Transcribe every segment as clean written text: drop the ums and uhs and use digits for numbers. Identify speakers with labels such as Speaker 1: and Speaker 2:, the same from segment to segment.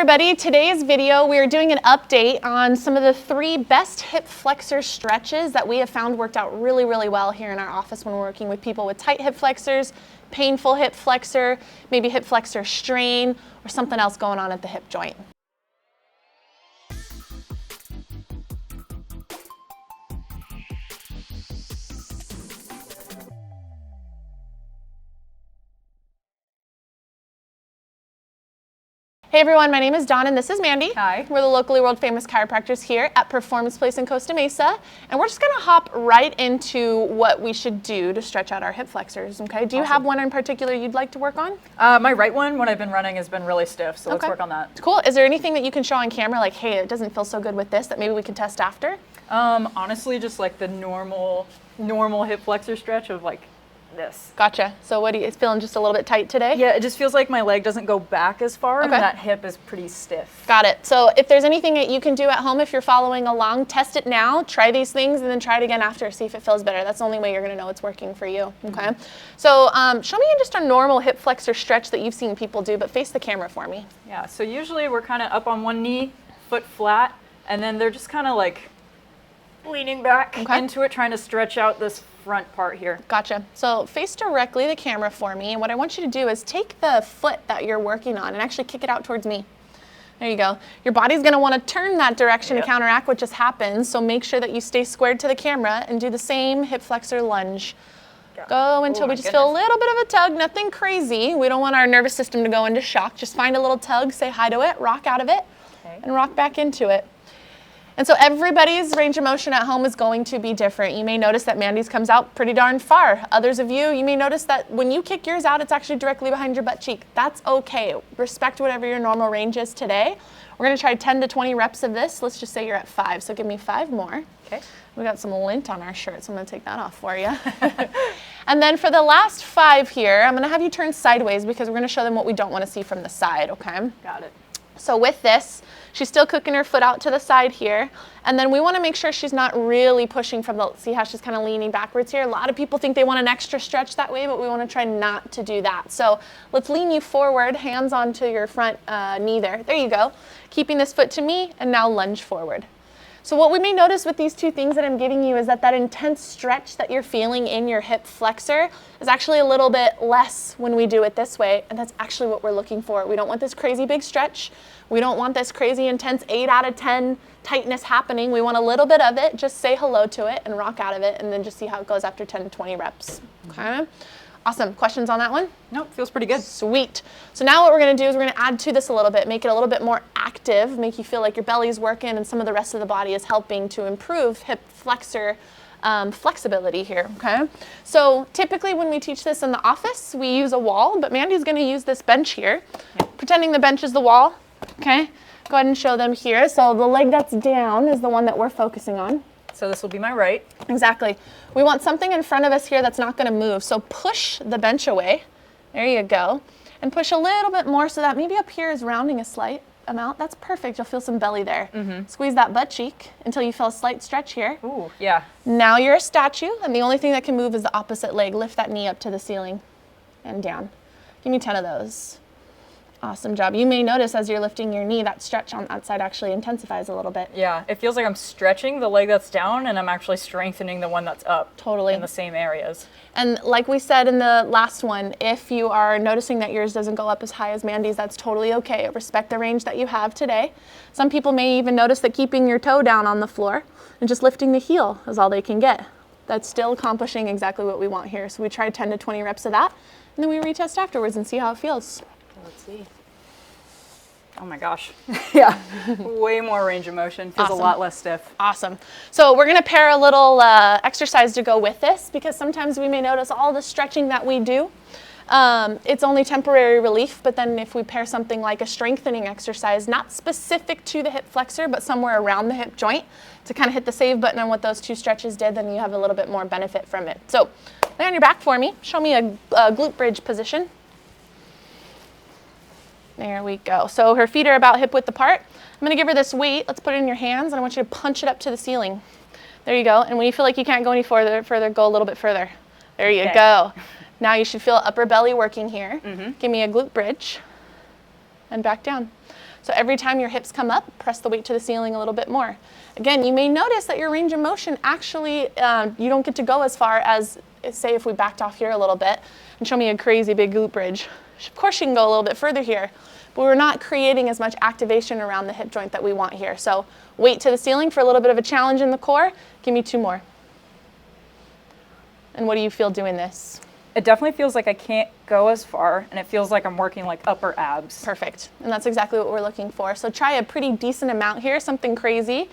Speaker 1: everybody, today's video we are doing an update on some of the 3 best hip flexor stretches that we have found worked out really well here in our office when we're working with people with tight hip flexors, painful hip flexor, maybe hip flexor strain, or something else going on at the hip joint. Hey everyone, my name is Dawn and this is Mandy.
Speaker 2: Hi.
Speaker 1: We're the locally world famous chiropractors here at Performance Place in Costa Mesa, and we're just gonna hop right into what we should do to stretch out our hip flexors, okay? Do you have one in particular you'd like to work on?
Speaker 2: My right one, when I've been running, has been really stiff, so let's work on that.
Speaker 1: Cool. Is there anything that you can show on camera, like, hey, it doesn't feel so good with this, that maybe we can test after?
Speaker 2: Honestly, just like the normal hip flexor stretch of like this.
Speaker 1: Gotcha. So what it's feeling just a little bit tight today?
Speaker 2: Yeah, it just feels like my leg doesn't go back as far, and that hip is pretty stiff.
Speaker 1: Got it. So if there's anything that you can do at home, if you're following along, test it now, try these things, and then try it again after, see if it feels better. That's the only way you're gonna know it's working for you, okay? So show me just a normal hip flexor stretch that you've seen people do, but face the camera for me.
Speaker 2: Yeah, so usually we're kind of up on one knee, foot flat, and then they're just kind of like leaning back into it, trying to stretch out this front part here.
Speaker 1: Gotcha. So face directly the camera for me, and what I want you to do is take the foot that you're working on and actually kick it out towards me. There you go. Your body's going to want to turn that direction to counteract what just happened, so make sure that you stay squared to the camera and do the same hip flexor lunge. Go until we just feel a little bit of a tug, nothing crazy. We don't want our nervous system to go into shock. Just find a little tug, say hi to it, rock out of it, and rock back into it. And so everybody's range of motion at home is going to be different. You may notice that Mandy's comes out pretty darn far. Others of you may notice that when you kick yours out, it's actually directly behind your butt cheek. That's okay. Respect whatever your normal range is today. We're gonna try 10 to 20 reps of this. Let's just say you're at 5, so give me 5 more. Okay. We got some lint on our shirt, so I'm gonna take that off for you. And then for the last 5 here, I'm gonna have you turn sideways because we're gonna show them what we don't wanna see from the side, okay?
Speaker 2: Got it.
Speaker 1: So with this, she's still cooking her foot out to the side here. And then we want to make sure she's not really pushing from the, see how she's kind of leaning backwards here? A lot of people think they want an extra stretch that way, but we want to try not to do that. So let's lean you forward, hands onto your front knee there. There you go. Keeping this foot to me, and now lunge forward. So what we may notice with these 2 things that I'm giving you is that intense stretch that you're feeling in your hip flexor is actually a little bit less when we do it this way, and that's actually what we're looking for. We don't want this crazy big stretch. We don't want this crazy intense 8 out of 10 tightness happening. We want a little bit of it. Just say hello to it and rock out of it, and then just see how it goes after 10 to 20 reps. Okay? Awesome. Questions on that one?
Speaker 2: Nope, feels pretty good.
Speaker 1: Sweet. So now what we're going to do is we're going to add to this a little bit, make it a little bit more active, make you feel like your belly's working and some of the rest of the body is helping to improve hip flexor flexibility here, okay? So typically when we teach this in the office, we use a wall, but Mandy's going to use this bench here, pretending the bench is the wall, okay? Go ahead and show them here. So the leg that's down is the one that we're focusing on.
Speaker 2: So this will be my right.
Speaker 1: Exactly. We want something in front of us here that's not going to move. So push the bench away. There you go. And push a little bit more so that maybe up here is rounding a slight amount. That's perfect. You'll feel some belly there. Squeeze that butt cheek until you feel a slight stretch here.
Speaker 2: Ooh, yeah.
Speaker 1: Now you're a statue, and the only thing that can move is the opposite leg. Lift that knee up to the ceiling and down. Give me 10 of those. Awesome job. You may notice as you're lifting your knee, that stretch on that side actually intensifies a little bit.
Speaker 2: Yeah, it feels like I'm stretching the leg that's down and I'm actually strengthening the one that's up.
Speaker 1: Totally.
Speaker 2: In the same areas.
Speaker 1: And like we said in the last one, if you are noticing that yours doesn't go up as high as Mandy's, that's totally okay. Respect the range that you have today. Some people may even notice that keeping your toe down on the floor and just lifting the heel is all they can get. That's still accomplishing exactly what we want here. So we try 10 to 20 reps of that, and then we retest afterwards and see how it feels.
Speaker 2: Let's see. Oh my gosh. Yeah, way more range of motion. Feels a lot less stiff.
Speaker 1: Awesome. So we're going to pair a little exercise to go with this, because sometimes we may notice all the stretching that we do. It's only temporary relief, but then if we pair something like a strengthening exercise, not specific to the hip flexor, but somewhere around the hip joint to kind of hit the save button on what those 2 stretches did, then you have a little bit more benefit from it. So lay on your back for me. Show me a glute bridge position. There we go. So her feet are about hip width apart. I'm going to give her this weight. Let's put it in your hands, and I want you to punch it up to the ceiling. There you go. And when you feel like you can't go any further, go a little bit further. There you go. Now you should feel upper belly working here. Give me a glute bridge and back down. So every time your hips come up, press the weight to the ceiling a little bit more. Again, you may notice that your range of motion actually, you don't get to go as far as, say, if we backed off here a little bit and show me a crazy big glute bridge. Of course, you can go a little bit further here, but we're not creating as much activation around the hip joint that we want here. So weight to the ceiling for a little bit of a challenge in the core. Give me 2 more. And what do you feel doing this?
Speaker 2: It definitely feels like I can't go as far, and it feels like I'm working like upper abs.
Speaker 1: Perfect. And that's exactly what we're looking for. So try a pretty decent amount here, something crazy.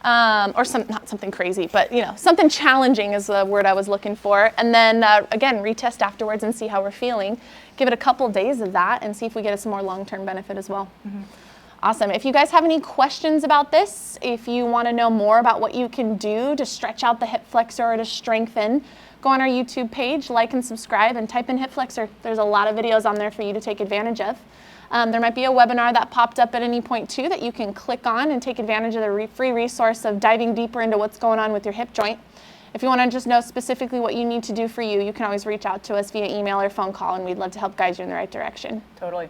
Speaker 1: Not something crazy, but something challenging is the word I was looking for. And then again, retest afterwards and see how we're feeling. Give it a couple days of that and see if we get some more long-term benefit as well. Awesome. If you guys have any questions about this, if you want to know more about what you can do to stretch out the hip flexor or to strengthen, go on our YouTube page, like and subscribe, and type in hip flexor. There's a lot of videos on there for you to take advantage of. There might be a webinar that popped up at any point too that you can click on and take advantage of the free resource of diving deeper into what's going on with your hip joint. If you want to just know specifically what you need to do for you, you can always reach out to us via email or phone call, and we'd love to help guide you in the right direction.
Speaker 2: Totally.